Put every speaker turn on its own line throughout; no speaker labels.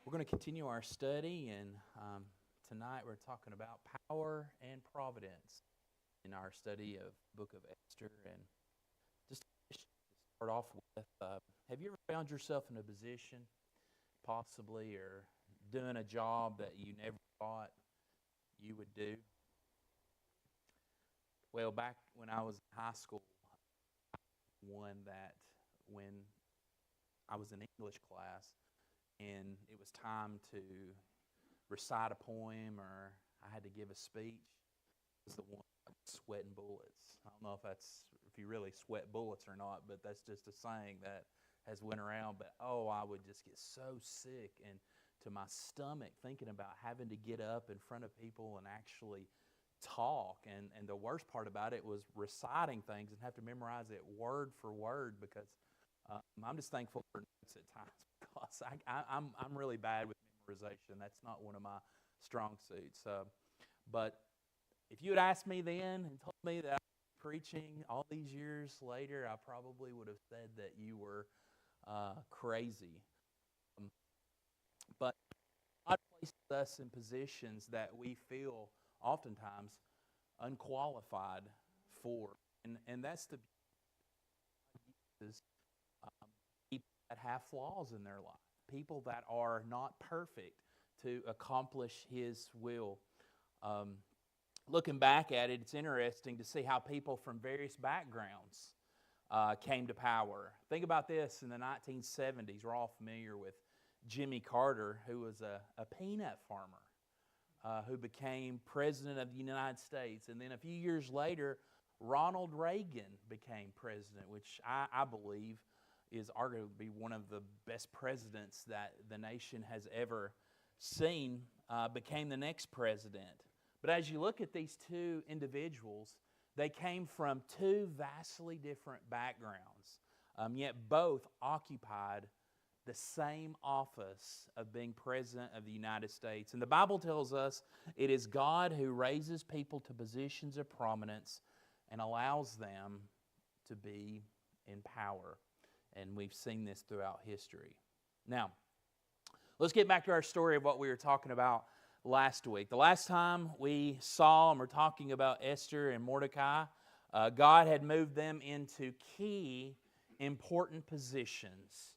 We're going to continue our study, and tonight we're talking about power and providence in our study of the book of Esther. And just to start off with, have you ever found yourself in a position, possibly, or doing a job that you never thought you would do? Well, back when I was in high school, one that when I was in English class, and it was time to recite a poem or I had to give a speech, it was the one sweating bullets. I don't know if you really sweat bullets or not, but that's just a saying that has went around. But I would just get so sick and to my stomach thinking about having to get up in front of people and actually talk. And the worst part about it was reciting things and have to memorize it word for word, because I'm just thankful for notes at times, because I'm really bad with memorization. That's not one of my strong suits. But if you had asked me then and told me that I was preaching all these years later, I probably would have said that you were crazy. But God places us in positions that we feel oftentimes unqualified for. And that's the beauty of people that have flaws in their life, people that are not perfect to accomplish His will. Looking back at it, it's interesting to see how people from various backgrounds came to power. Think about this. In the 1970s, we're all familiar with Jimmy Carter, who was a peanut farmer, who became president of the United States. And then a few years later, Ronald Reagan became president, which I believe is arguably one of the best presidents that the nation has ever seen, became the next president. But as you look at these two individuals, they came from two vastly different backgrounds, yet both occupied the same office of being President of the United States. And the Bible tells us it is God who raises people to positions of prominence and allows them to be in power. And we've seen this throughout history. Now, let's get back to our story of what we were talking about last week. The last time we saw and we're talking about Esther and Mordecai, God had moved them into key, important positions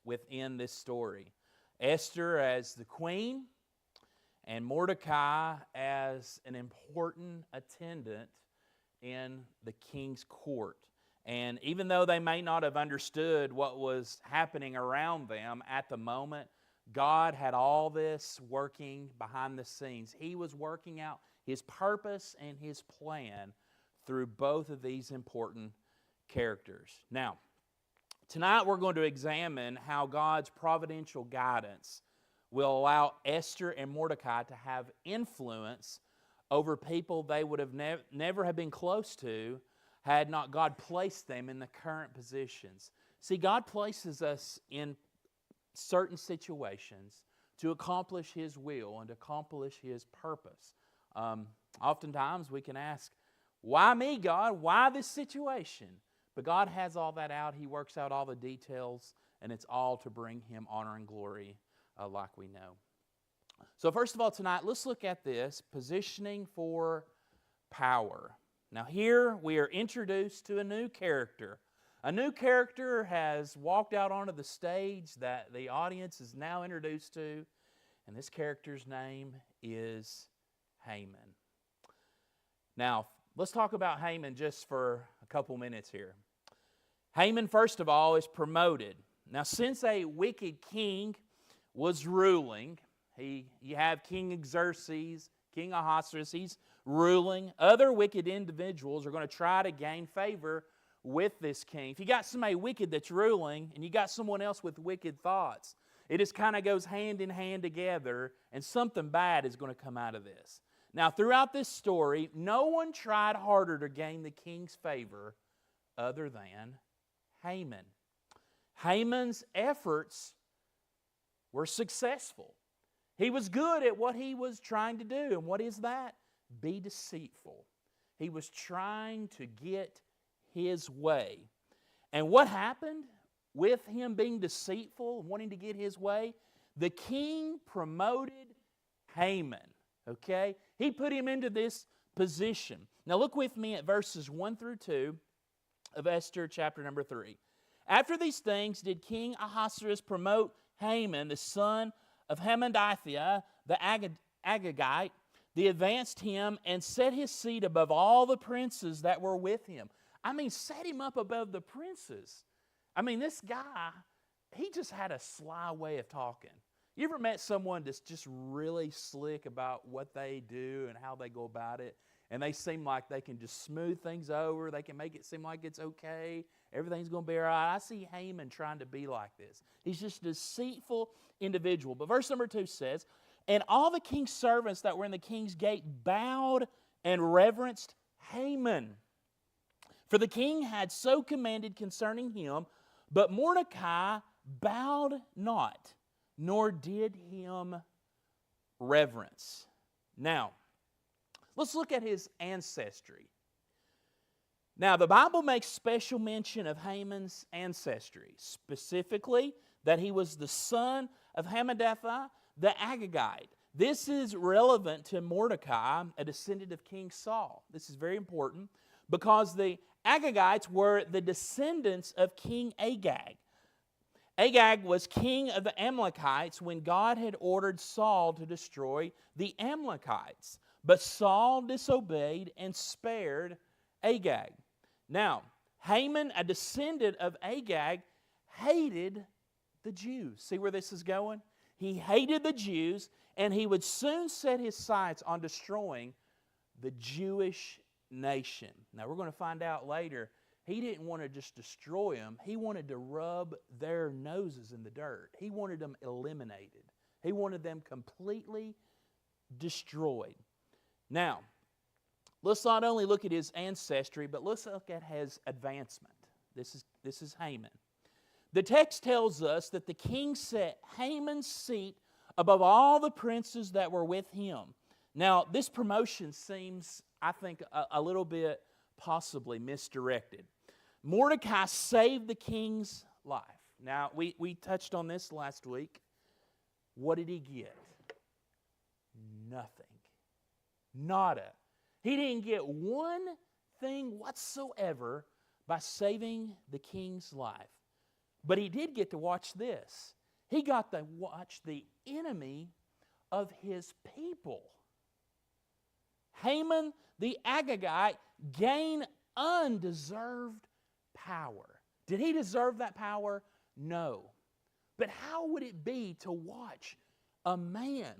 within this story. Esther as the queen, and Mordecai as an important attendant in the king's court. And even though they may not have understood what was happening around them at the moment, God had all this working behind the scenes. He was working out His purpose and His plan through both of these important characters. Now, tonight we're going to examine how God's providential guidance will allow Esther and Mordecai to have influence over people they would have never have been close to had not God placed them in the current positions. See, God places us in certain situations to accomplish His will and to accomplish His purpose. Oftentimes we can ask, why me, God? Why this situation? But God has all that out. He works out all the details, and it's all to bring Him honor and glory like we know. So first of all tonight, let's look at this, positioning for power. Now here we are introduced to a new character. A new character has walked out onto the stage that the audience is now introduced to, and this character's name is Haman. Now, let's talk about Haman just for a couple minutes here. Haman, first of all, is promoted. Now, since a wicked king was ruling, you have King Xerxes, King Ahasuerus, he's ruling. Other wicked individuals are going to try to gain favor with this king. If you got somebody wicked that's ruling and you got someone else with wicked thoughts, it just kind of goes hand in hand together, and something bad is going to come out of this. Now, throughout this story, no one tried harder to gain the king's favor other than Haman. Haman's efforts were successful. He was good at what he was trying to do. And what is that? Be deceitful. He was trying to get his way. And what happened? with him being deceitful, wanting to get his way, the king promoted Haman. Okay? He put him into this position. Now look with me at verses 1 through 2 of Esther chapter number 3. After these things did King Ahasuerus promote Haman, the son of Hammedatha, the Agagite, the advanced him and set his seat above all the princes that were with him. I mean, set him up above the princes. I mean, this guy, he just had a sly way of talking. You ever met someone that's just really slick about what they do and how they go about it? And they seem like they can just smooth things over. They can make it seem like it's okay. Everything's going to be all right. I see Haman trying to be like this. He's just a deceitful individual. But verse number 2 says, and all the king's servants that were in the king's gate bowed and reverenced Haman. For the king had so commanded concerning him, but Mordecai bowed not, nor did him reverence. Now, let's look at his ancestry. Now, the Bible makes special mention of Haman's ancestry, specifically that he was the son of Hammedatha, the Agagite. This is relevant to Mordecai, a descendant of King Saul. This is very important because the Agagites were the descendants of King Agag. Agag was king of the Amalekites when God had ordered Saul to destroy the Amalekites. But Saul disobeyed and spared Agag. Now, Haman, a descendant of Agag, hated the Jews. See where this is going? He hated the Jews, and he would soon set his sights on destroying the Jewish nation. Now, we're going to find out later, he didn't want to just destroy them. He wanted to rub their noses in the dirt. He wanted them eliminated. He wanted them completely destroyed. Now, let's not only look at his ancestry, but let's look at his advancement. This is Haman. The text tells us that the king set Haman's seat above all the princes that were with him. Now, this promotion seems, I think, a little bit possibly misdirected. Mordecai saved the king's life. Now, we touched on this last week. What did he get? Nothing. Nada. He didn't get one thing whatsoever by saving the king's life. But he did get to watch this. He got to watch the enemy of his people. Haman the Agagite gain undeserved power. Did he deserve that power? No. But how would it be to watch a man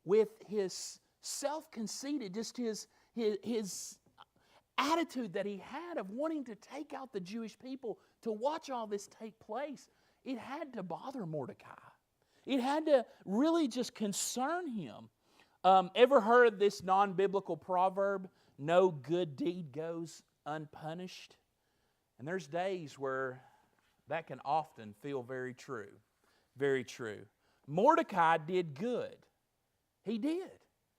with his self-conceited, just his attitude that he had of wanting to take out the Jewish people, to watch all this take place? It had to bother Mordecai. It had to really just concern him. Ever heard this non-biblical proverb, no good deed goes unpunished? And there's days where that can often feel very true. Very true. Mordecai did good. He did.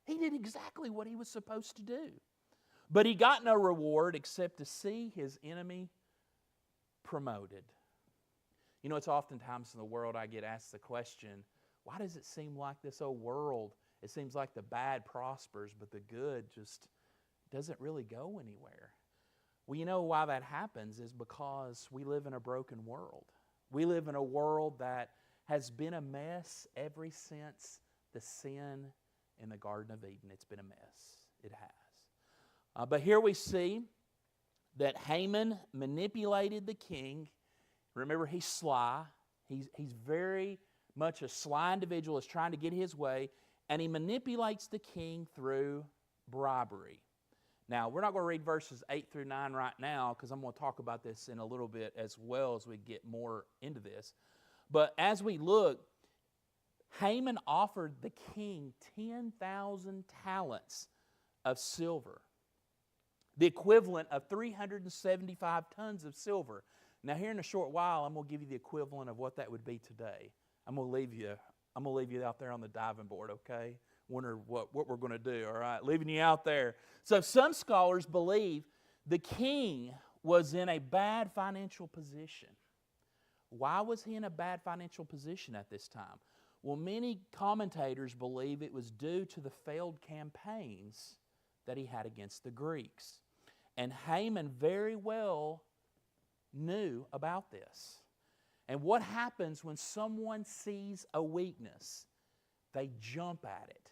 He did exactly what he was supposed to do. But he got no reward except to see his enemy promoted. You know, it's oftentimes in the world I get asked the question, why does it seem like this old world, it seems like the bad prospers, but the good just doesn't really go anywhere? Well, you know why that happens is because we live in a broken world. We live in a world that has been a mess ever since the sin in the Garden of Eden. It's been a mess. It has. But here we see that Haman manipulated the king. Remember, he's sly. He's very much a sly individual, is trying to get his way, and he manipulates the king through bribery. Now, we're not going to read verses 8 through 9 right now because I'm going to talk about this in a little bit as well as we get more into this. But as we look, Haman offered the king 10,000 talents of silver, the equivalent of 375 tons of silver. Now, here in a short while, I'm going to give you the equivalent of what that would be today. I'm going to leave you out there on the diving board, okay? Wonder what we're going to do, all right? Leaving you out there. So some scholars believe the king was in a bad financial position. why was he in a bad financial position at this time? Well, many commentators believe it was due to the failed campaigns that he had against the Greeks. And Haman very well knew about this. And what happens when someone sees a weakness? They jump at it.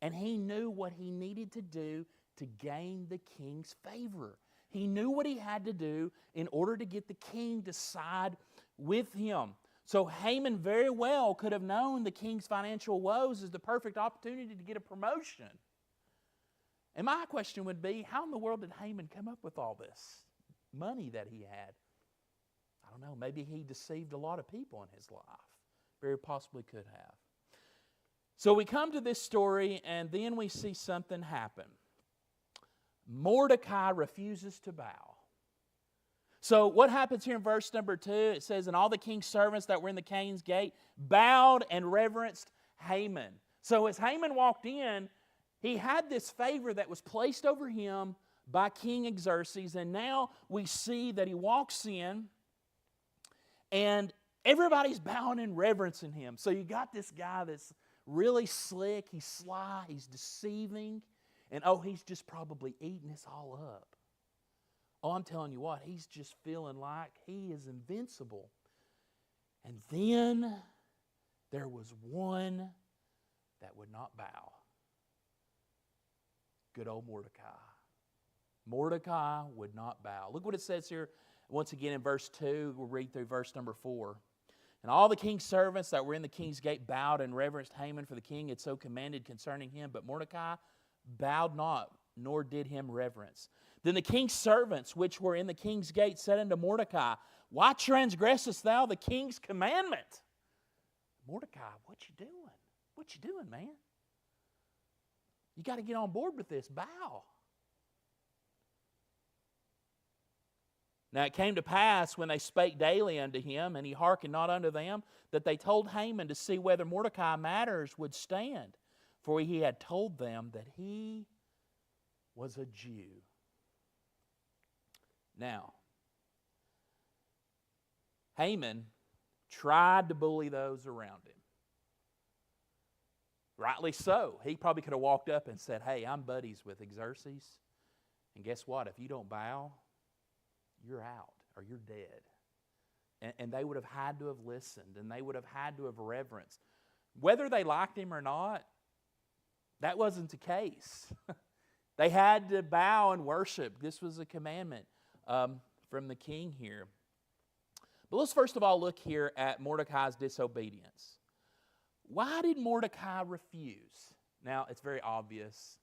And he knew what he needed to do to gain the king's favor. He knew what he had to do in order to get the king to side with him. So Haman very well could have known the king's financial woes as the perfect opportunity to get a promotion. And my question would be, how in the world did Haman come up with all this money that he had? I don't know, maybe he deceived a lot of people in his life. Very possibly could have. So we come to this story and then we see something happen. Mordecai refuses to bow. So what happens here in verse number 2? It says, and all the king's servants that were in the king's gate bowed and reverenced Haman. So as Haman walked in, he had this favor that was placed over him by King Xerxes. And now we see that he walks in and everybody's bowing and reverencing him. So you got this guy that's really slick, he's sly, he's deceiving. And he's just probably eating this all up. Oh, I'm telling you what, he's just feeling like he is invincible. And then there was one that would not bow. Good old Mordecai. Mordecai would not bow. Look what it says here once again in verse 2. We'll read through verse number 4. And all the king's servants that were in the king's gate bowed and reverenced Haman, for the king had so commanded concerning him. But Mordecai bowed not, nor did him reverence. Then the king's servants which were in the king's gate said unto Mordecai, why transgressest thou the king's commandment? Mordecai, what you doing? What you doing, man? You got to get on board with this. Bow. Now it came to pass when they spake daily unto him, and he hearkened not unto them, that they told Haman to see whether Mordecai matters would stand. For he had told them that he was a Jew. Now, Haman tried to bully those around him. Rightly so. He probably could have walked up and said, hey, I'm buddies with Xerxes. And guess what? If you don't bow, you're out or you're dead. And they would have had to have listened, and they would have had to have reverenced. Whether they liked him or not, that wasn't the case. They had to bow and worship. This was a commandment from the king here. But let's first of all look here at Mordecai's disobedience. Why did Mordecai refuse? Now, it's very obvious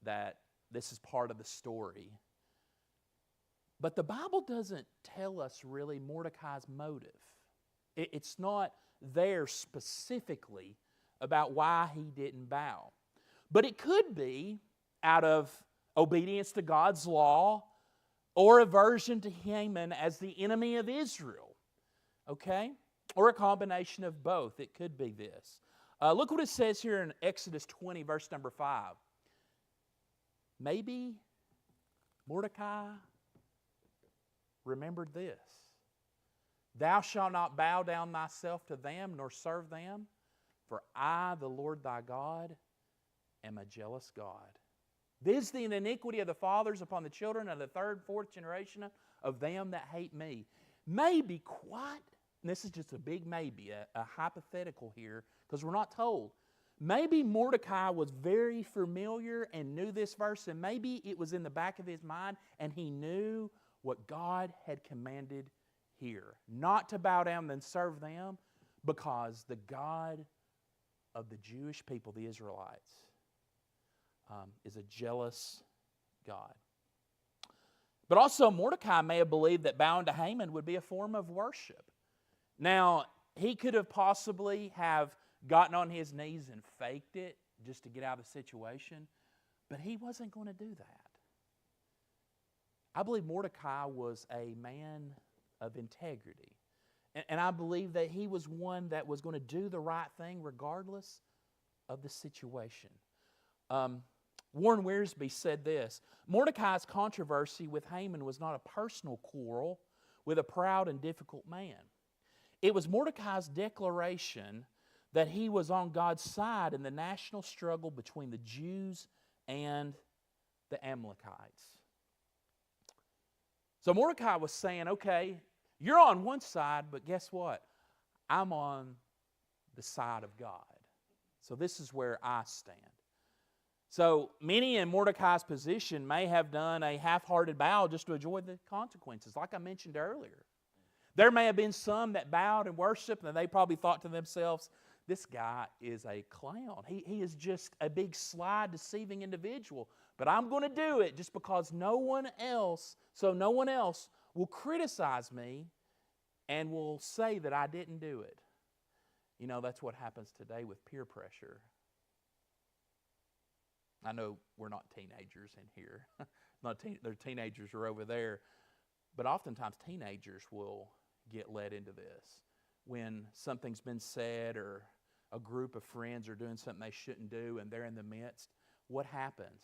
that this is part of the story. But the Bible doesn't tell us really Mordecai's motive. It's not there specifically about why he didn't bow. But it could be out of obedience to God's law or aversion to Haman as the enemy of Israel. Okay? Or a combination of both. It could be this. Look what it says here in Exodus 20, verse number 5. Maybe Mordecai remembered this. Thou shalt not bow down thyself to them, nor serve them, for I, the Lord thy God, am a jealous God, visiting the iniquity of the fathers upon the children of the third, fourth generation of them that hate me. Maybe quite, and this is just a big maybe, a hypothetical here, because we're not told. Maybe Mordecai was very familiar and knew this verse, and maybe it was in the back of his mind, and he knew what God had commanded here. Not to bow down and serve them, because the God of the Jewish people, the Israelites, is a jealous God. But also Mordecai may have believed that bowing to Haman would be a form of worship. Now, he could have possibly have gotten on his knees and faked it just to get out of the situation, but he wasn't going to do that. I believe Mordecai was a man of integrity. And I believe that he was one that was going to do the right thing regardless of the situation. Warren Wiersbe said this: Mordecai's controversy with Haman was not a personal quarrel with a proud and difficult man. It was Mordecai's declaration that he was on God's side in the national struggle between the Jews and the Amalekites. So Mordecai was saying, okay, you're on one side, but guess what? I'm on the side of God. So this is where I stand. So many in Mordecai's position may have done a half-hearted bow just to avoid the consequences, like I mentioned earlier. There may have been some that bowed and worshiped, and they probably thought to themselves, this guy is a clown. He is just a big, sly, deceiving individual. But I'm going to do it just because no one else will criticize me and will say that I didn't do it. You know, that's what happens today with peer pressure. I know we're not teenagers in here. Their teenagers are over there. But oftentimes teenagers will get led into this. When something's been said or a group of friends are doing something they shouldn't do and they're in the midst, what happens?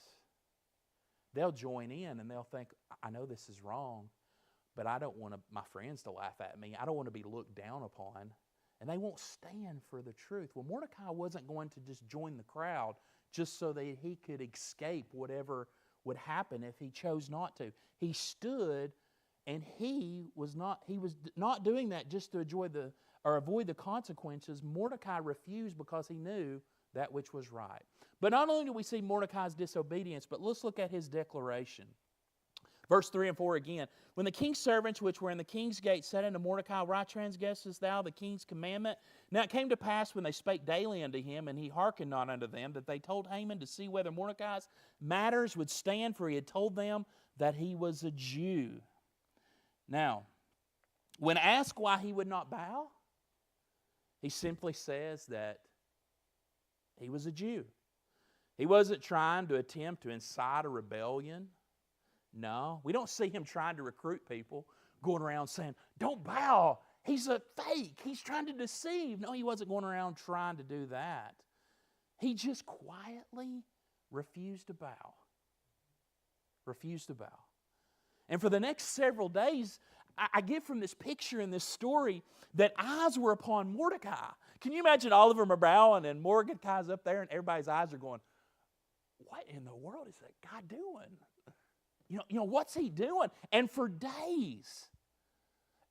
They'll join in and they'll think, I know this is wrong, but I don't want my friends to laugh at me. I don't want to be looked down upon. And they won't stand for the truth. Well, Mordecai wasn't going to just join the crowd just so that he could escape whatever would happen if he chose not to. He stood, and he was not doing that just to avoid the consequences. Mordecai refused because he knew that which was right. But not only do we see Mordecai's disobedience, but let's look at his declaration. Verse 3 and 4 again. When the king's servants which were in the king's gate said unto Mordecai, Why transgressest thou the king's commandment? Now it came to pass when they spake daily unto him, and he hearkened not unto them, that they told Haman to see whether Mordecai's matters would stand, for he had told them that he was a Jew. Now, when asked why he would not bow, he simply says that he was a Jew. He wasn't trying to attempt to incite a rebellion. No, we don't see him trying to recruit people, going around saying, don't bow, he's a fake, he's trying to deceive. No, he wasn't going around trying to do that. He just quietly refused to bow. Refused to bow. And for the next several days, I get from this picture in this story that eyes were upon Mordecai. Can you imagine all of them are bowing and Mordecai's up there and everybody's eyes are going, what in the world is that guy doing? You know, what's he doing? And for days,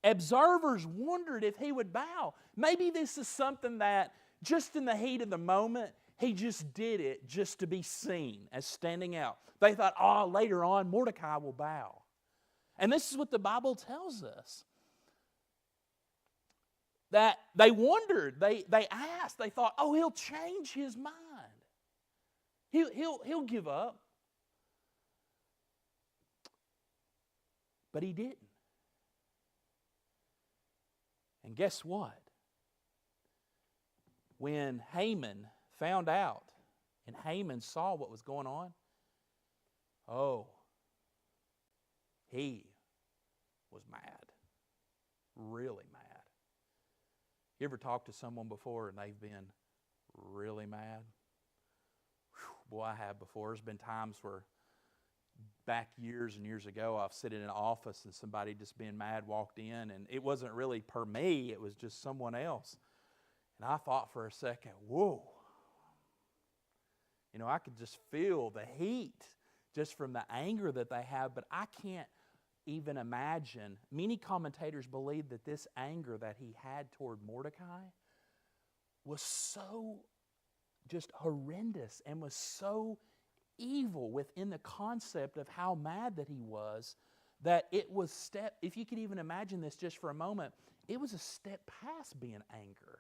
observers wondered if he would bow. Maybe this is something that just in the heat of the moment, he just did it just to be seen as standing out. They thought, later on, Mordecai will bow. And this is what the Bible tells us. That they wondered, they asked, they thought, he'll change his mind. He'll give up. But he didn't. And guess what? When Haman found out and Haman saw what was going on, he was mad. Really mad. You ever talked to someone before and they've been really mad? Whew, boy, I have before. There's been times where back years and years ago, I've sat in an office and somebody just being mad walked in, and it wasn't really per me, it was just someone else. And I thought for a second, whoa. You know, I could just feel the heat just from the anger that they have, but I can't even imagine. Many commentators believe that this anger that he had toward Mordecai was so just horrendous and was so evil within the concept of how mad that he was, that it was if you could even imagine this just for a moment, it was a step past being anger.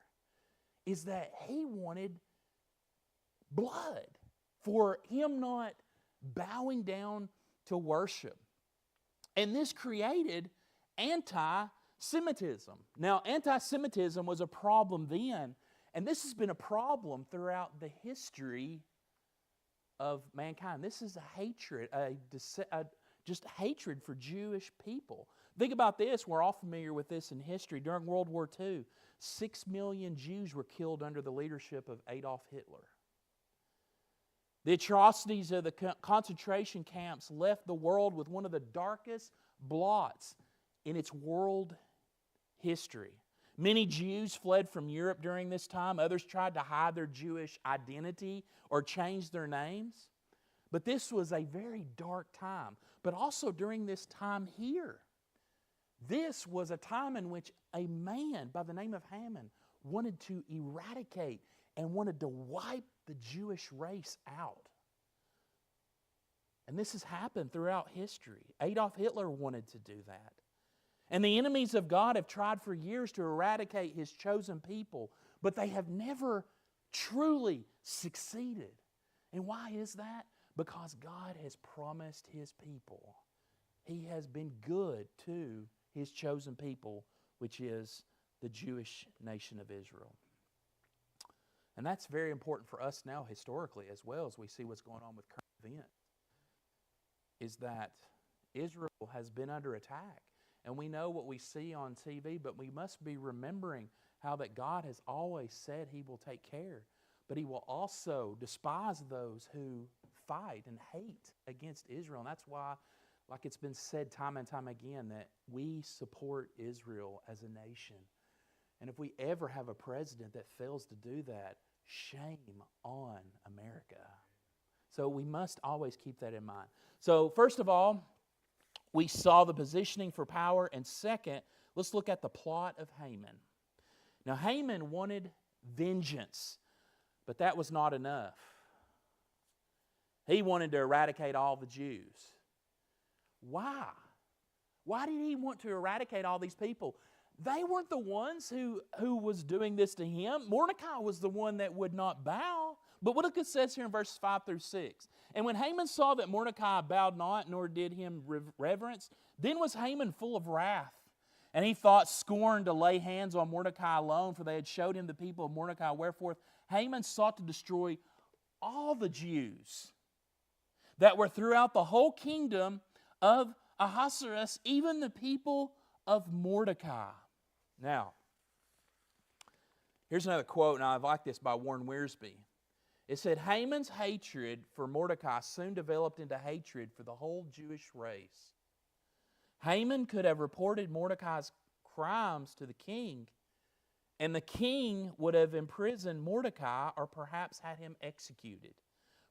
Is that he wanted blood for him not bowing down to worship. And this created anti-Semitism. Now, anti-Semitism was a problem then, and this has been a problem throughout the history of mankind. This is a hatred, just hatred for Jewish people. Think about this. We're all familiar with this in history. During World War II, 6 million Jews were killed under the leadership of Adolf Hitler. The atrocities of the concentration camps left the world with one of the darkest blots in its world history. Many Jews fled from Europe during this time. Others tried to hide their Jewish identity or change their names. But this was a very dark time. But also during this time here, this was a time in which a man by the name of Haman wanted to eradicate and wanted to wipe the Jewish race out. And this has happened throughout history. Adolf Hitler wanted to do that. And the enemies of God have tried for years to eradicate His chosen people, but they have never truly succeeded. And why is that? Because God has promised His people. He has been good to His chosen people, which is the Jewish nation of Israel. And that's very important for us now historically as well, as we see what's going on with current events, is that Israel has been under attack. And we know what we see on TV, but we must be remembering how that God has always said He will take care. But He will also despise those who fight and hate against Israel. And that's why, like it's been said time and time again, that we support Israel as a nation. And if we ever have a president that fails to do that, shame on America. So we must always keep that in mind. So first of all, we saw the positioning for power. And second, let's look at the plot of Haman. Now Haman wanted vengeance, but that was not enough. He wanted to eradicate all the Jews. Why? Why did he want to eradicate all these people? They weren't the ones who was doing this to him. Mordecai was the one that would not bow. But what it says here in verses 5 through 6. And when Haman saw that Mordecai bowed not, nor did him reverence, then was Haman full of wrath. And he thought scorn to lay hands on Mordecai alone, for they had showed him the people of Mordecai. Wherefore Haman sought to destroy all the Jews that were throughout the whole kingdom of Ahasuerus, even the people of Mordecai. Now, here's another quote, and I like this, by Warren Wiersbe. It said, Haman's hatred for Mordecai soon developed into hatred for the whole Jewish race. Haman could have reported Mordecai's crimes to the king, and the king would have imprisoned Mordecai or perhaps had him executed.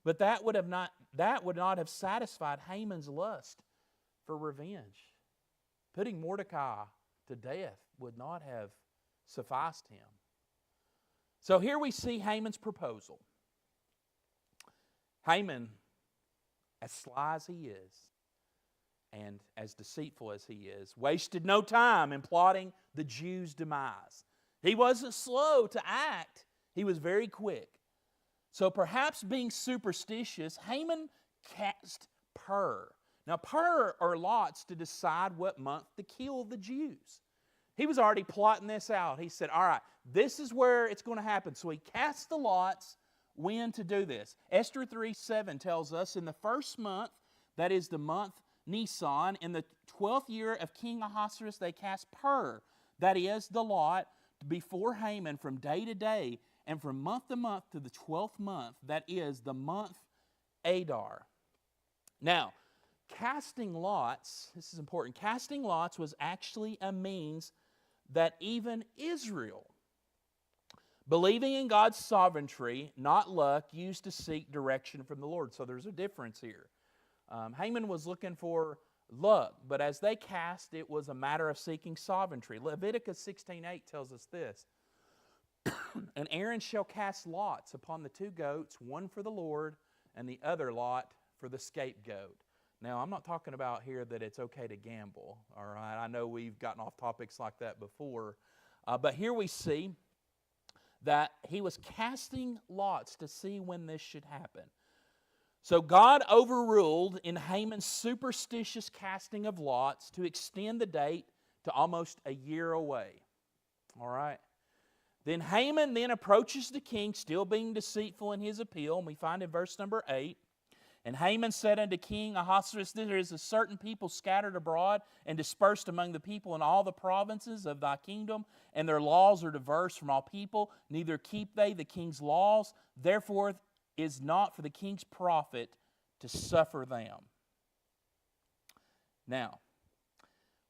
But that would not have satisfied Haman's lust for revenge. Putting Mordecai to death would not have sufficed him. So here we see Haman's proposal. Haman, as sly as he is, and as deceitful as he is, wasted no time in plotting the Jews' demise. He wasn't slow to act. He was very quick. So perhaps being superstitious, Haman cast pur. Now pur are lots to decide what month to kill the Jews. He was already plotting this out. He said, all right, this is where it's going to happen. So he cast the lots when to do this. Esther 3:7 tells us, in the first month, that is the month Nisan, in the 12th year of King Ahasuerus, they cast pur, that is the lot, before Haman from day to day, and from month to month to the 12th month, that is the month Adar. Now, casting lots, this is important, casting lots was actually a means that even Israel, believing in God's sovereignty, not luck, used to seek direction from the Lord. So there's a difference here. Haman was looking for luck, but as they cast, it was a matter of seeking sovereignty. Leviticus 16:8 tells us this. And Aaron shall cast lots upon the 2 goats, one for the Lord and the other lot for the scapegoat. Now, I'm not talking about here that it's okay to gamble, all right? I know we've gotten off topics like that before. But here we see that he was casting lots to see when this should happen. So God overruled in Haman's superstitious casting of lots to extend the date to almost a year away. All right? Then Haman then approaches the king, still being deceitful in his appeal. And we find in verse number 8, and Haman said unto King Ahasuerus, there is a certain people scattered abroad and dispersed among the people in all the provinces of thy kingdom, and their laws are diverse from all people, neither keep they the king's laws. Therefore is not for the king's profit to suffer them. Now,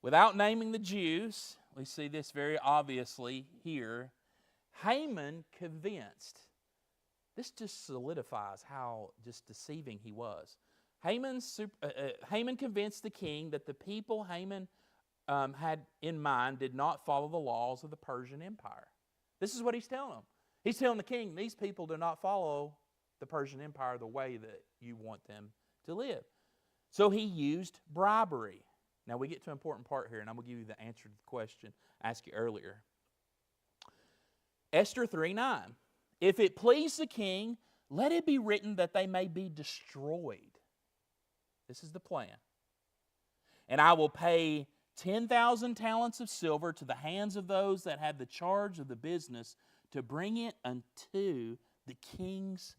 without naming the Jews, we see this very obviously here. Haman convinced. This just solidifies how just deceiving he was. Haman convinced the king that the people Haman had in mind did not follow the laws of the Persian Empire. This is what he's telling them. He's telling the king, these people do not follow the Persian Empire the way that you want them to live. So he used bribery. Now we get to an important part here, and I'm going to give you the answer to the question I asked you earlier. Esther 3:9. If it please the king, let it be written that they may be destroyed. This is the plan. And I will pay 10,000 talents of silver to the hands of those that have the charge of the business to bring it unto the king's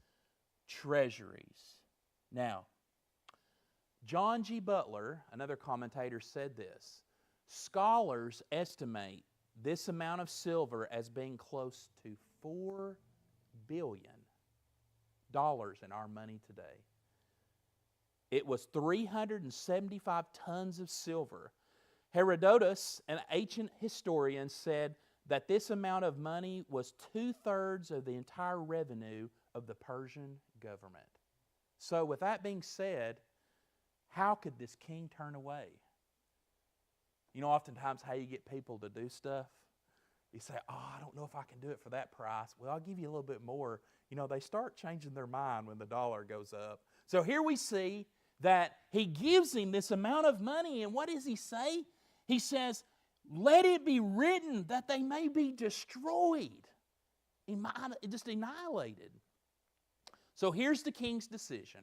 treasuries. Now, John G. Butler, another commentator, said this. Scholars estimate this amount of silver as being close to $4 billion in our money today. It was 375 tons of silver. Herodotus, an ancient historian, said that this amount of money was 2/3 of the entire revenue of the Persian government. So with that being said, how could this king turn away? You know, oftentimes how you get people to do stuff, you say, I don't know if I can do it for that price. Well, I'll give you a little bit more. You know, they start changing their mind when the dollar goes up. So here we see that he gives him this amount of money, and what does he say? He says, let it be written that they may be destroyed, just annihilated. So here's the king's decision.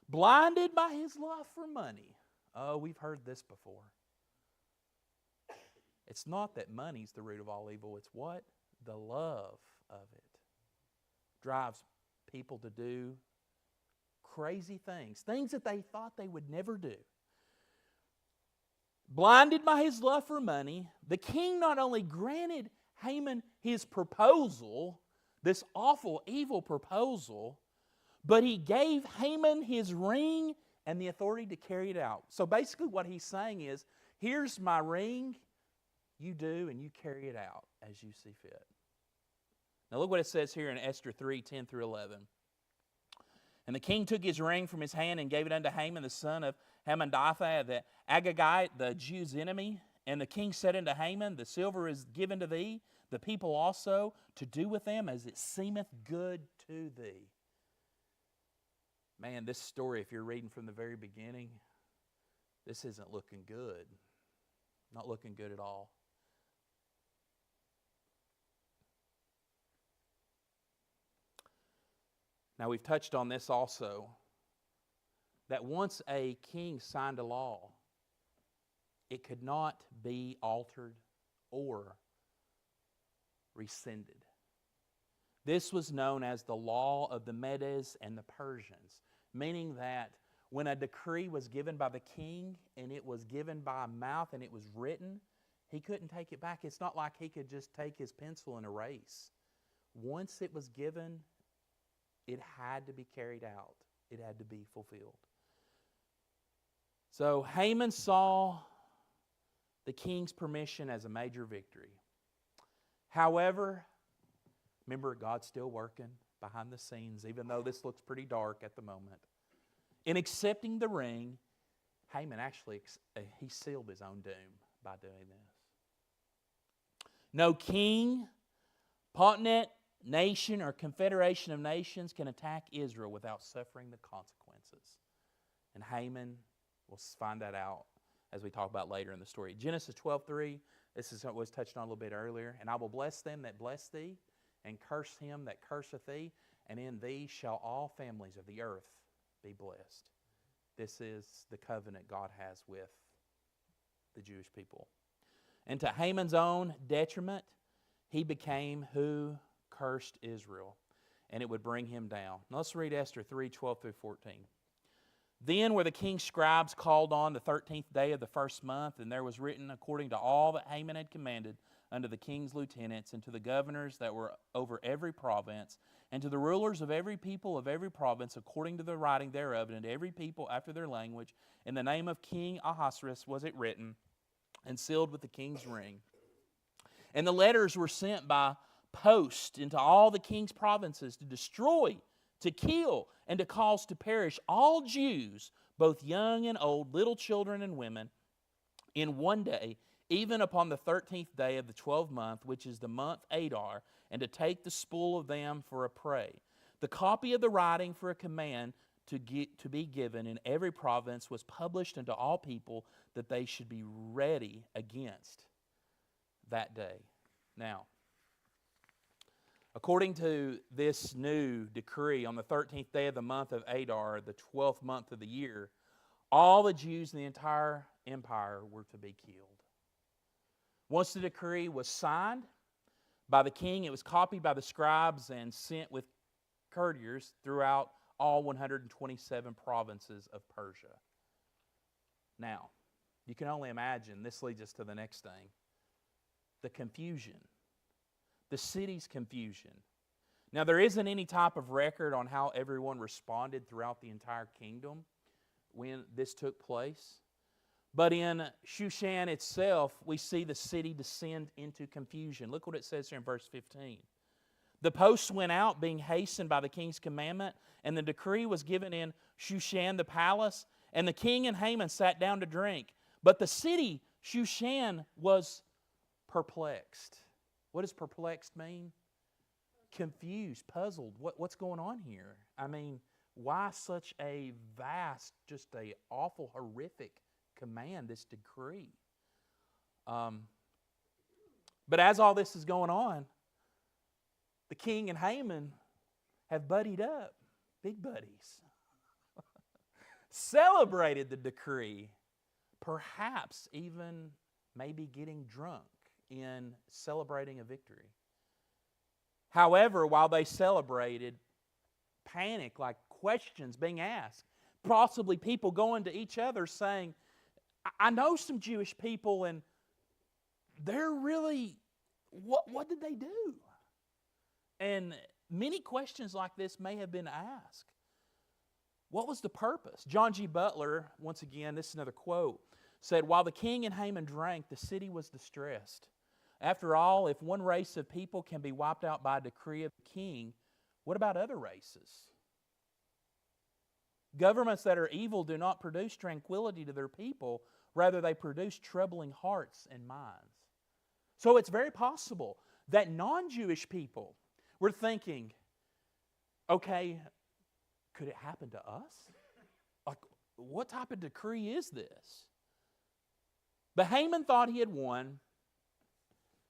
Blinded by his love for money. Oh, we've heard this before. It's not that money's the root of all evil. It's what? The love of it. Drives people to do crazy things. Things that they thought they would never do. Blinded by his love for money, the king not only granted Haman his proposal, this awful, evil proposal, but he gave Haman his ring and the authority to carry it out. So basically what he's saying is, here's my ring, you do and you carry it out as you see fit. Now look what it says here in Esther 3:10-11. And the king took his ring from his hand and gave it unto Haman, the son of Hammedatha, the Agagite, the Jews' enemy. And the king said unto Haman, the silver is given to thee, the people also, to do with them as it seemeth good to thee. Man, this story, if you're reading from the very beginning, this isn't looking good. Not looking good at all. Now, we've touched on this also, that once a king signed a law, it could not be altered or rescinded. This was known as the law of the Medes and the Persians, meaning that when a decree was given by the king and it was given by mouth and it was written, he couldn't take it back. It's not like he could just take his pencil and erase. Once it was given, it had to be carried out. It had to be fulfilled. So Haman saw the king's permission as a major victory. However, remember, God's still working behind the scenes, even though this looks pretty dark at the moment. In accepting the ring, Haman actually he sealed his own doom by doing this. No king, potentate, nation, or confederation of nations can attack Israel without suffering the consequences. And Haman, we'll find that out as we talk about later in the story. Genesis 12:3, this is what was touched on a little bit earlier. And I will bless them that bless thee, and curse him that curseth thee, and in thee shall all families of the earth be blessed. This is the covenant God has with the Jewish people. And to Haman's own detriment, he became who cursed Israel, and it would bring him down. Now let's read Esther 3:12-14. Then were the king's scribes called on the 13th day of the first month, and there was written according to all that Haman had commanded unto the king's lieutenants, and to the governors that were over every province, and to the rulers of every people of every province, according to the writing thereof, and to every people after their language. In the name of King Ahasuerus was it written, and sealed with the king's ring. And the letters were sent by post into all the king's provinces to destroy, to kill, and to cause to perish all Jews, both young and old, little children and women, in one day, even upon the 13th day of the 12th month, which is the month Adar, and to take the spoil of them for a prey. The copy of the writing for a command to be given in every province was published unto all people, that they should be ready against that day. Now, according to this new decree, on the 13th day of the month of Adar, the 12th month of the year, all the Jews in the entire empire were to be killed. Once the decree was signed by the king, it was copied by the scribes and sent with couriers throughout all 127 provinces of Persia. Now, you can only imagine, this leads us to the next thing, the confusion, the city's confusion. Now, there isn't any type of record on how everyone responded throughout the entire kingdom when this took place. But in Shushan itself, we see the city descend into confusion. Look what it says here in verse 15. The posts went out, being hastened by the king's commandment, and the decree was given in Shushan the palace, and the king and Haman sat down to drink. But the city, Shushan, was perplexed. What does perplexed mean? Confused, puzzled. What's going on here? I mean, why such a vast, just a awful, horrific command, this decree? But as all this is going on, the king and Haman have buddied up, big buddies, celebrated the decree, perhaps even maybe getting drunk in celebrating a victory. However, while they celebrated, panic, like questions being asked, possibly people going to each other saying, I know some Jewish people and they're really, what did they do? And many questions like this may have been asked. What was the purpose? John G. Butler, once again, this is another quote, said, while the king and Haman drank, the city was distressed. After all, if one race of people can be wiped out by a decree of the king, what about other races? Governments that are evil do not produce tranquility to their people. Rather, they produce troubling hearts and minds. So it's very possible that non-Jewish people were thinking, okay, could it happen to us? Like, what type of decree is this? But Haman thought he had won,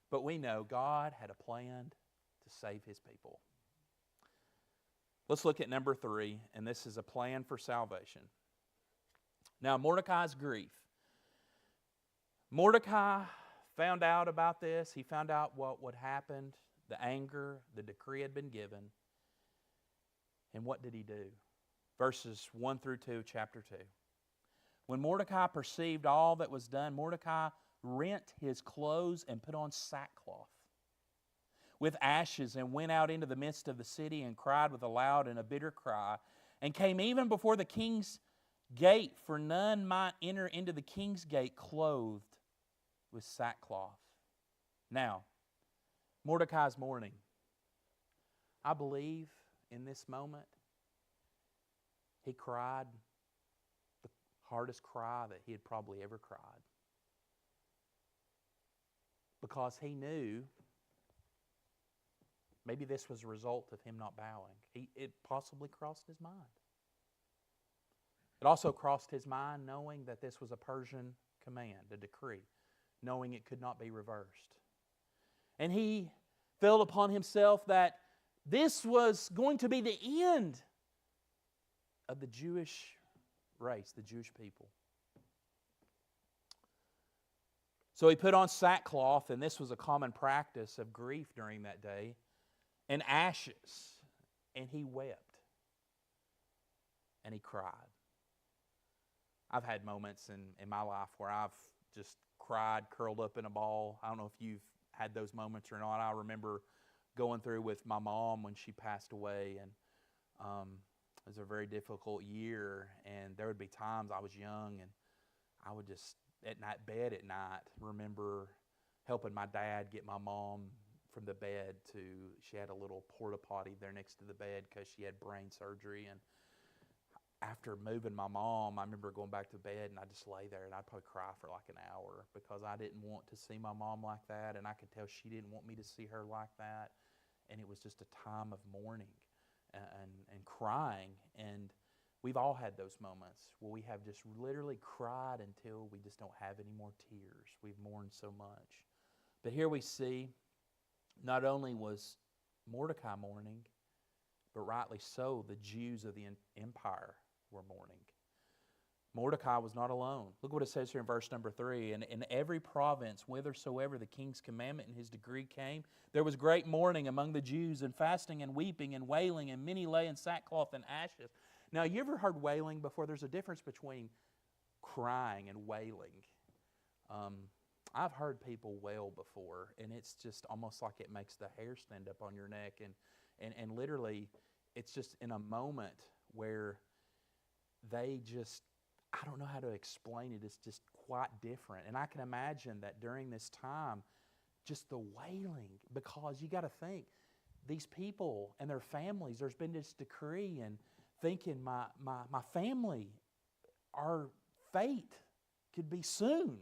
but we know God had a plan to save His people. Let's look at number 3, and this is a plan for salvation. Now, Mordecai's grief. Mordecai found out about this. He found out what happened, the anger, the decree had been given. And what did he do? Verses 1 through 2, chapter 2. When Mordecai perceived all that was done, Mordecai rent his clothes and put on sackcloth with ashes, and went out into the midst of the city and cried with a loud and a bitter cry, and came even before the king's gate, for none might enter into the king's gate clothed with sackcloth. Now, Mordecai's mourning. I believe in this moment he cried the hardest cry that he had probably ever cried, because he knew maybe this was a result of him not bowing. It possibly crossed his mind. It also crossed his mind knowing that this was a Persian command, a decree, knowing it could not be reversed. And he felt upon himself that this was going to be the end of the Jewish race, the Jewish people. So he put on sackcloth, and this was a common practice of grief during that day, and ashes, and he wept, and he cried. I've had moments in my life where I've just cried, curled up in a ball. I don't know if you've had those moments or not. I remember going through with my mom when she passed away, and it was a very difficult year, and there would be times I was young, and I would just at night, bed at night, remember helping my dad get my mom from the bed to, she had a little porta potty there next to the bed because she had brain surgery. And after moving my mom, I remember going back to bed and I'd just lay there and I'd probably cry for like an hour because I didn't want to see my mom like that, and I could tell she didn't want me to see her like that. And it was just a time of mourning and crying. And we've all had those moments where we have just literally cried until we just don't have any more tears. We've mourned so much. But here we see not only was Mordecai mourning, but rightly so, the Jews of the empire were mourning. Mordecai was not alone. Look what it says here in verse number 3. And in every province, whithersoever the king's commandment and his decree came, there was great mourning among the Jews, and fasting and weeping and wailing, and many lay in sackcloth and ashes. Now, you ever heard wailing before? There's a difference between crying and wailing. I've heard people wail before, and it's just almost like it makes the hair stand up on your neck. And literally, it's just in a moment where they just, I don't know how to explain it. It's just quite different. And I can imagine that during this time, just the wailing, because you got to think, these people and their families, there's been this decree, and thinking my family, our fate could be soon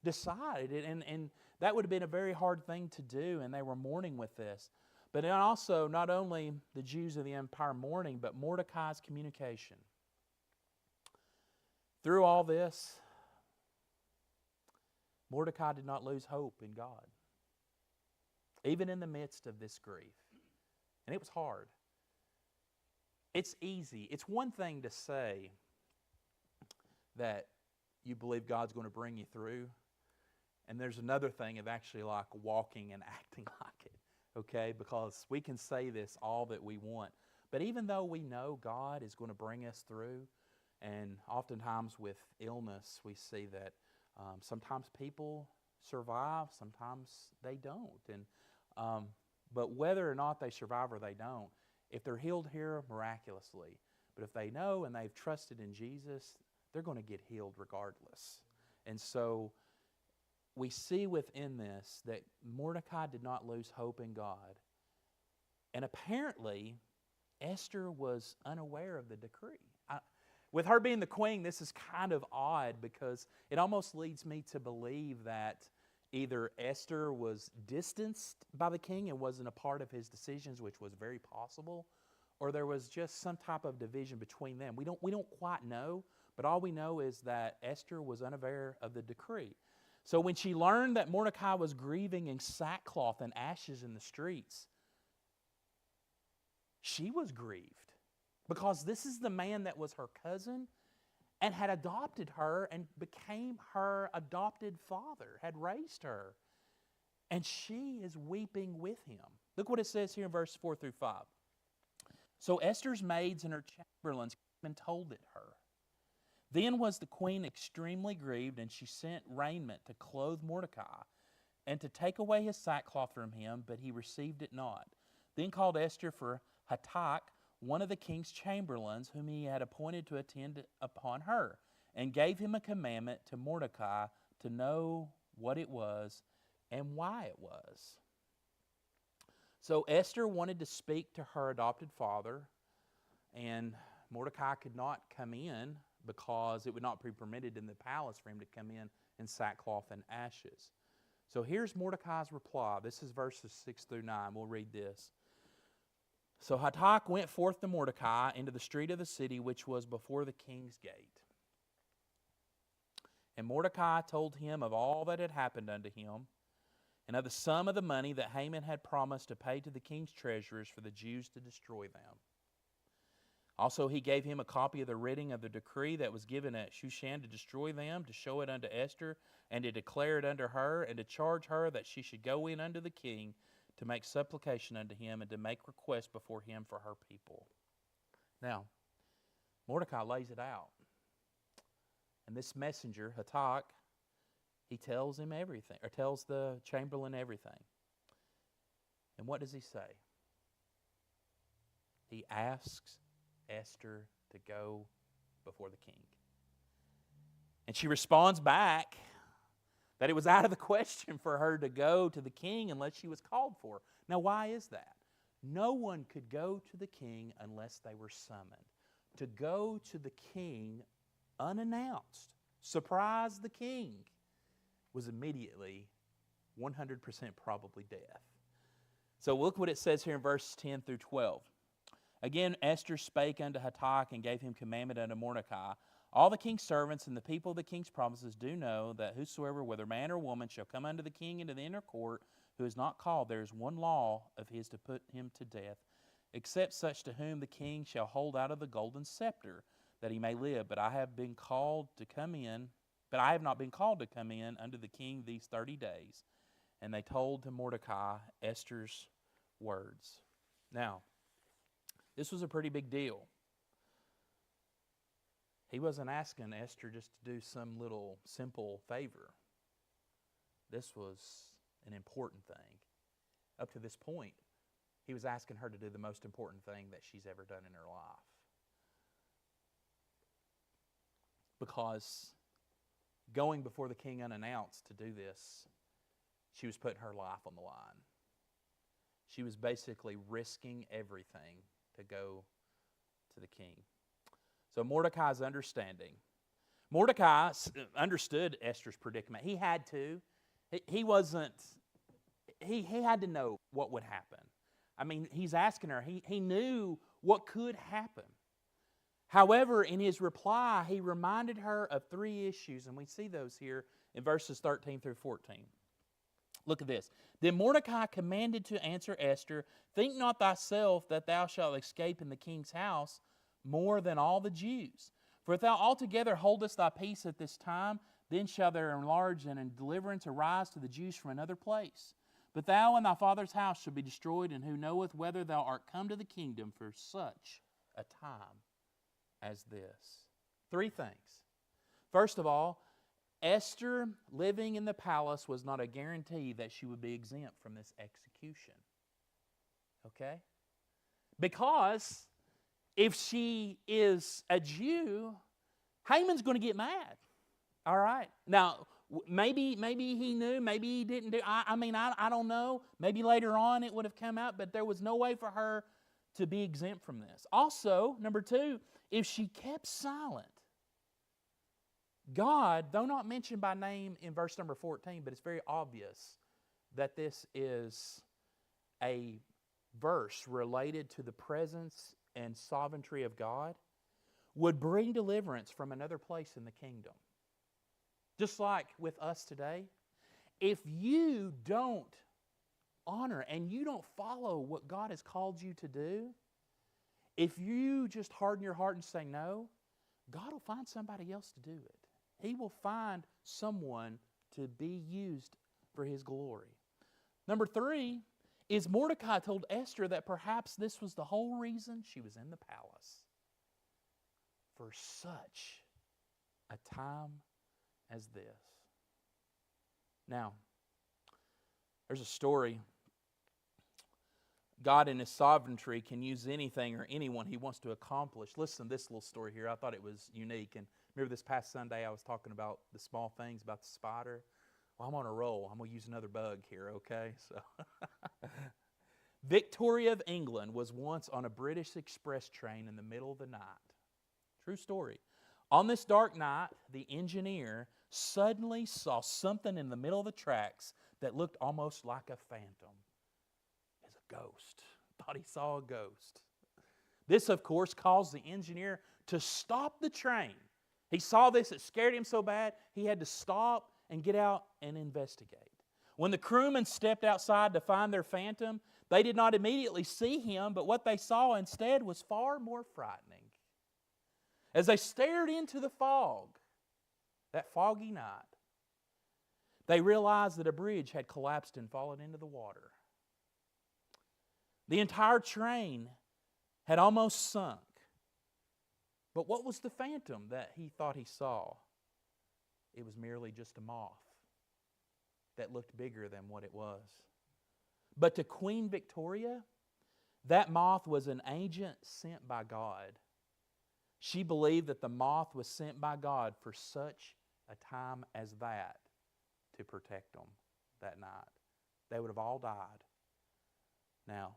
decided. And that would have been a very hard thing to do, and they were mourning with this. But then also, not only the Jews of the empire mourning, but Mordecai's communication. Through all this, Mordecai did not lose hope in God, even in the midst of this grief. And it was hard. It's easy. It's one thing to say that you believe God's going to bring you through, and there's another thing of actually like walking and acting like it, okay? Because we can say this all that we want, but even though we know God is going to bring us through, and oftentimes with illness, we see that sometimes people survive, sometimes they don't. And but whether or not they survive or they don't, if they're healed here, miraculously. But if they know and they've trusted in Jesus, they're going to get healed regardless. And so we see within this that Mordecai did not lose hope in God. And apparently, Esther was unaware of the decree. With her being the queen, this is kind of odd because it almost leads me to believe that either Esther was distanced by the king and wasn't a part of his decisions, which was very possible, or there was just some type of division between them. We don't quite know, but all we know is that Esther was unaware of the decree. So when she learned that Mordecai was grieving in sackcloth and ashes in the streets, she was grieved. Because this is the man that was her cousin and had adopted her and became her adopted father, had raised her. And she is weeping with him. Look what it says here in verse 4 through 5. So Esther's maids and her chamberlains came and told it her. Then was the queen extremely grieved, and she sent raiment to clothe Mordecai and to take away his sackcloth from him, but he received it not. Then called Esther for Hatak, one of the king's chamberlains, whom he had appointed to attend upon her, and gave him a commandment to Mordecai to know what it was and why it was. So Esther wanted to speak to her adopted father, and Mordecai could not come in because it would not be permitted in the palace for him to come in sackcloth and ashes. So here's Mordecai's reply. This is verses 6 through 9. We'll read this. So Hatak went forth to Mordecai into the street of the city, which was before the king's gate. And Mordecai told him of all that had happened unto him, and of the sum of the money that Haman had promised to pay to the king's treasurers for the Jews to destroy them. Also he gave him a copy of the writing of the decree that was given at Shushan to destroy them, to show it unto Esther, and to declare it unto her, and to charge her that she should go in unto the king to make supplication unto him, and to make request before him for her people. Now, Mordecai lays it out. And this messenger, Hatak, he tells him everything, or tells the chamberlain everything. And what does he say? He asks Esther to go before the king. And she responds back That it was out of the question for her to go to the king unless she was called for. Now, why is that? No one could go to the king unless they were summoned. To go to the king unannounced, surprise the king, was immediately 100% probably death. So look what it says here in verse 10 through 12. Again, Esther spake unto Hatach and gave him commandment unto Mordecai. All the king's servants and the people of the king's provinces do know that whosoever, whether man or woman, shall come unto the king into the inner court, who is not called, there is one law of his to put him to death, except such to whom the king shall hold out of the golden scepter, that he may live. But I have not been called to come in unto the king these 30 days. And they told to Mordecai Esther's words. Now, this was a pretty big deal. He wasn't asking Esther just to do some little simple favor. This was an important thing. Up to this point, he was asking her to do the most important thing that she's ever done in her life. Because going before the king unannounced to do this, she was putting her life on the line. She was basically risking everything to go to the king. So Mordecai's understanding. Mordecai understood Esther's predicament. He had to. He had to know what would happen. I mean, he's asking her. He knew what could happen. However, in his reply, he reminded her of 3 issues, and we see those here in verses 13 through 14. Look at this. Then Mordecai commanded to answer Esther, think not thyself that thou shalt escape in the king's house more than all the Jews. For if thou altogether holdest thy peace at this time, then shall there enlarge and in deliverance arise to the Jews from another place. But thou and thy father's house shall be destroyed, and who knoweth whether thou art come to the kingdom for such a time as this? 3 things. First of all, Esther living in the palace was not a guarantee that she would be exempt from this execution. Okay? Because if she is a Jew, Haman's going to get mad. All right? Now, maybe he knew, maybe he didn't do. I don't know. Maybe later on it would have come out, but there was no way for her to be exempt from this. Also, number 2, if she kept silent, God, though not mentioned by name in verse number 14, but it's very obvious that this is a verse related to the presence and sovereignty of God, would bring deliverance from another place in the kingdom. Just like with us today, if you don't honor and you don't follow what God has called you to do, if you just harden your heart and say no, God will find somebody else to do it. He will find someone to be used for His glory. Number 3 is Mordecai told Esther that perhaps this was the whole reason she was in the palace. For such a time as this. Now, there's a story. God in His sovereignty can use anything or anyone He wants to accomplish. Listen to this little story here. I thought it was unique. And remember this past Sunday I was talking about the small things, about the spider? Well, I'm on a roll. I'm going to use another bug here, okay? So, Victoria of England was once on a British express train in the middle of the night. True story. On this dark night, the engineer suddenly saw something in the middle of the tracks that looked almost like a phantom. As a ghost. Thought he saw a ghost. This, of course, caused the engineer to stop the train. He saw this, it scared him so bad, he had to stop and get out and investigate. When the crewmen stepped outside to find their phantom, they did not immediately see him, but what they saw instead was far more frightening. As they stared into the fog, that foggy night, they realized that a bridge had collapsed and fallen into the water. The entire train had almost sunk. But what was the phantom that he thought he saw? It was merely just a moth that looked bigger than what it was. But to Queen Victoria, that moth was an agent sent by God. She believed that the moth was sent by God for such a time as that to protect them that night. They would have all died. Now,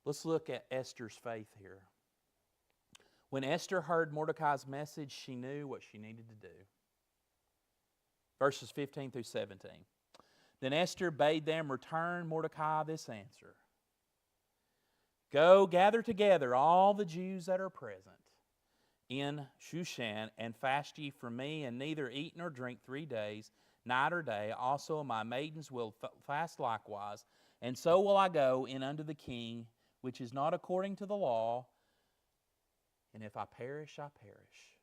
let's look at Esther's faith here. When Esther heard Mordecai's message, she knew what she needed to do. Verses 15 through 17. Then Esther bade them return Mordecai this answer. Go gather together all the Jews that are present in Shushan, and fast ye from me, and neither eat nor drink 3 days, night or day. Also my maidens will fast likewise, and so will I go in unto the king, which is not according to the law, and if I perish, I perish.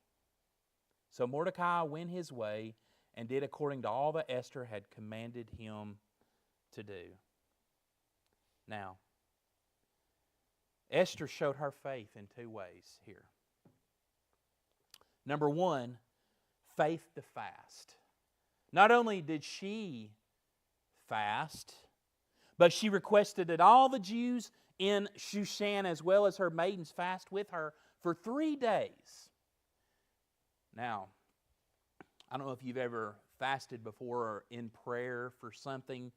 So Mordecai went his way and did according to all that Esther had commanded him to do. Now, Esther showed her faith in 2 ways here. Number 1, faith to fast. Not only did she fast, but she requested that all the Jews in Shushan as well as her maidens fast with her for 3 days. Now, I don't know if you've ever fasted before or in prayer for something.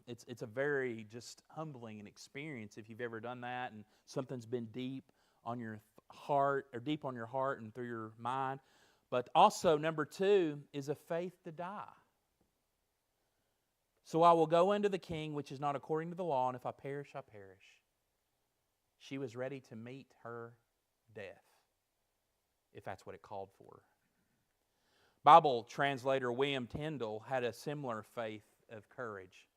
It's a very just humbling experience if you've ever done that and something's been deep on your heart and through your mind. But also, number 2 is a faith to die. So I will go unto the king, which is not according to the law, and if I perish, I perish. She was ready to meet her death, if that's what it called for. Bible translator William Tyndale had a similar faith of courage.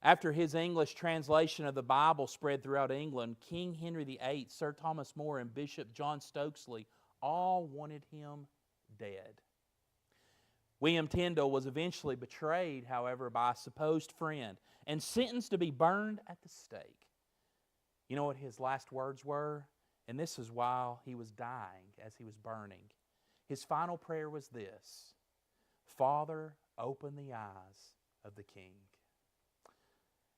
After his English translation of the Bible spread throughout England, King Henry VIII, Sir Thomas More, and Bishop John Stokesley all wanted him dead. William Tyndale was eventually betrayed, however, by a supposed friend and sentenced to be burned at the stake. You know what his last words were? And this is while he was dying, as he was burning. His final prayer was this: Father, open the eyes of the king.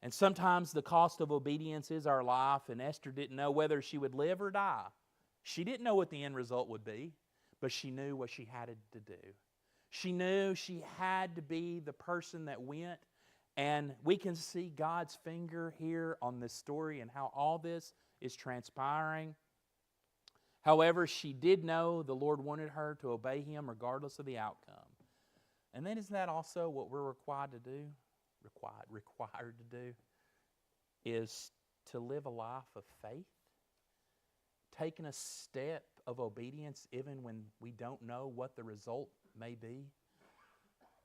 And sometimes the cost of obedience is our life, and Esther didn't know whether she would live or die. She didn't know what the end result would be, but she knew what she had to do. She knew she had to be the person that went, and we can see God's finger here on this story and how all this is transpiring. However, she did know the Lord wanted her to obey Him regardless of the outcome. And then isn't that also what we're required to do? Required to do is to live a life of faith, taking a step of obedience even when we don't know what the result may be.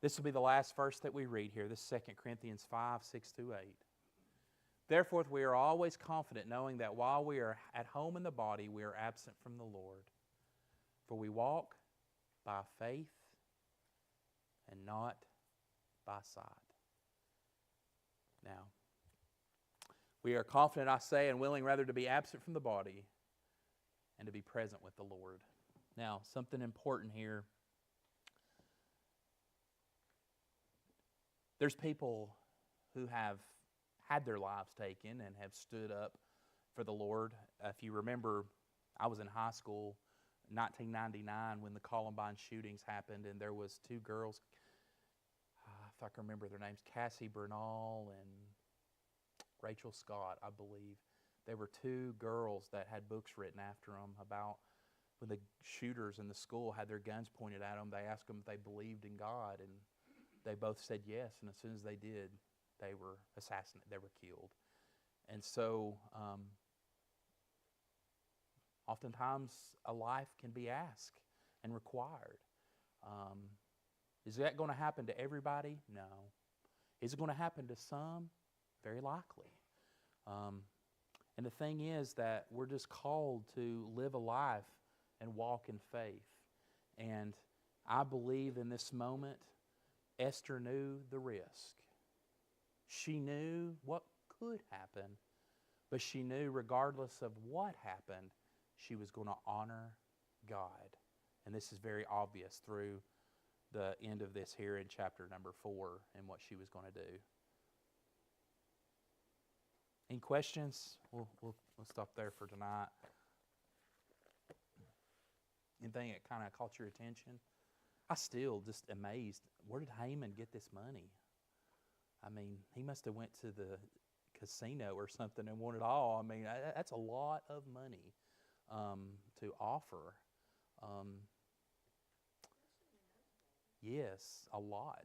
This will be the last verse that we read here. This is 2 Corinthians 5, 6 through 8. Therefore, we are always confident, knowing that while we are at home in the body, we are absent from the Lord. For we walk by faith and not by sight. Now, we are confident, I say, and willing rather to be absent from the body and to be present with the Lord. Now, something important here. There's people who have had their lives taken and have stood up for the Lord. If you remember, I was in high school in 1999 when the Columbine shootings happened, and there was 2 girls, if I can remember their names, Cassie Bernal and Rachel Scott, I believe. They were 2 girls that had books written after them about when the shooters in the school had their guns pointed at them. They asked them if they believed in God, and they both said yes, and as soon as they did, they were assassinated, they were killed. And so, oftentimes, a life can be asked and required. Is that going to happen to everybody? No. Is it going to happen to some? Very likely. And the thing is that we're just called to live a life and walk in faith. And I believe in this moment, Esther knew the risk. She knew what could happen, but she knew regardless of what happened, she was going to honor God. And this is very obvious through the end of this here in chapter number 4 and what she was going to do. Any questions? We'll stop there for tonight. Anything that kind of caught your attention? I still just amazed. Where did Haman get this money? I mean, he must have went to the casino or something and won it all. I mean, that's a lot of money to offer. Um, yes, a lot.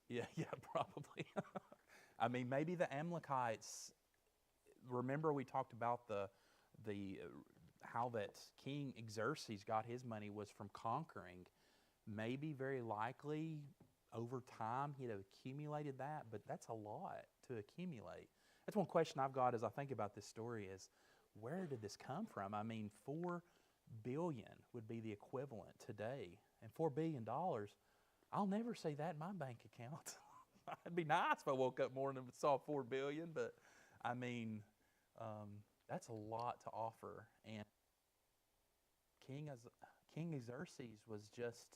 Yeah, yeah, probably. I mean, maybe the Amalekites. Remember, we talked about the how that King Xerxes got his money was from conquering. Maybe, very likely, over time he'd have accumulated that, but that's a lot to accumulate. That's one question I've got as I think about this story: is where did this come from? I mean, $4 billion would be the equivalent today, and $4 billion. I'll never see that in my bank account. It'd be nice if I woke up morning and saw $4 billion, but I mean, that's a lot to offer. And King King Xerxes was just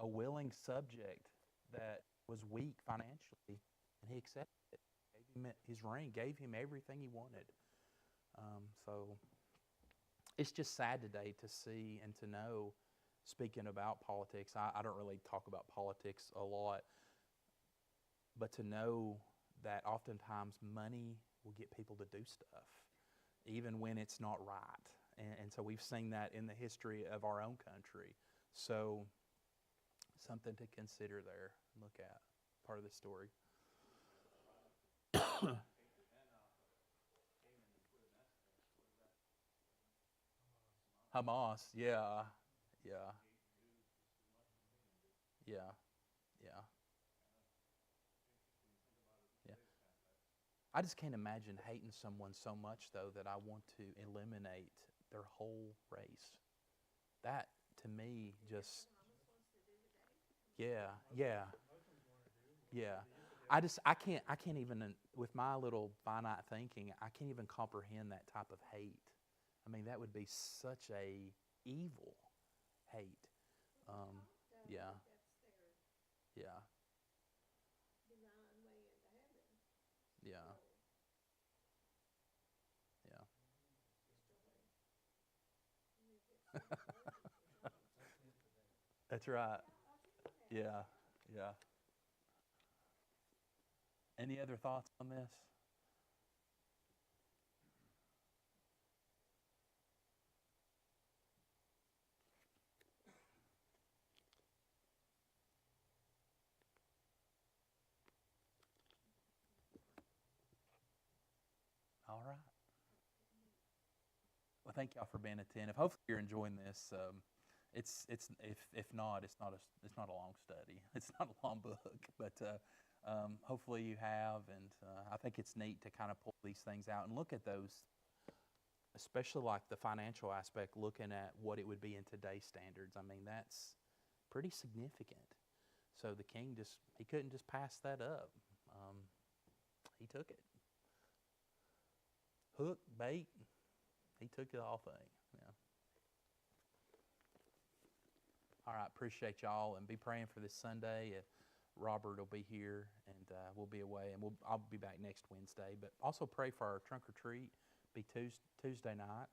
a willing subject that was weak financially, and he accepted it. Gave him his ring, gave him everything he wanted. So it's just sad today to see and to know. Speaking about politics, I don't really talk about politics a lot, but to know that oftentimes money will get people to do stuff, even when it's not right. And so we've seen that in the history of our own country. So something to consider there, look at, part of the story. Hamas, yeah, yeah, yeah, yeah, yeah. I just can't imagine hating someone so much, though, that I want to eliminate their whole race. That, to me, just, yeah, yeah, yeah. I can't even, with my little finite thinking, I can't even comprehend that type of hate. I mean, that would be such a evil hate. Um, yeah, yeah, yeah, yeah. That's right. Yeah, yeah. Any other thoughts on this? All right. Well, thank y'all for being attentive. Hopefully, you're enjoying this. It's if not, it's not a long study. It's not a long book, but hopefully you have. And I think it's neat to kind of pull these things out and look at those, especially like the financial aspect. Looking at what it would be in today's standards. I mean, that's pretty significant. So the king he couldn't just pass that up. Um, he took it, hook, bait. He took the whole thing. Yeah. All right, appreciate y'all, and be praying for this Sunday. Robert will be here, and we'll be away, and I'll be back next Wednesday. But also pray for our trunk or treat, be Tuesday night,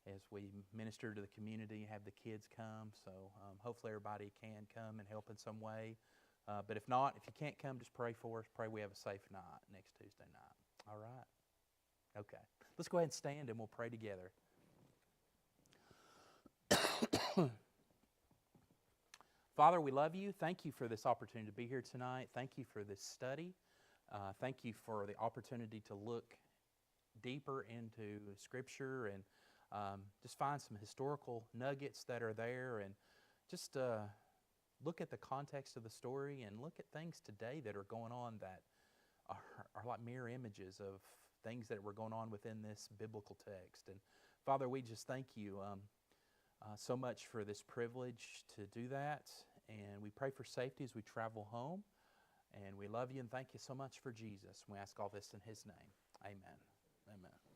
as we minister to the community, have the kids come. So hopefully everybody can come and help in some way. But if not, if you can't come, just pray for us. Pray we have a safe night next Tuesday night. All right. Okay. Let's go ahead and stand, and we'll pray together. Father, we love you. Thank you for this opportunity to be here tonight. Thank you for this study. Thank you for the opportunity to look deeper into Scripture and just find some historical nuggets that are there, and just look at the context of the story and look at things today that are going on that are like mirror images of things that were going on within this biblical text. And Father, we just thank you so much for this privilege to do that. And we pray for safety as we travel home. And we love you and thank you so much for Jesus. We ask all this in His name. Amen. Amen.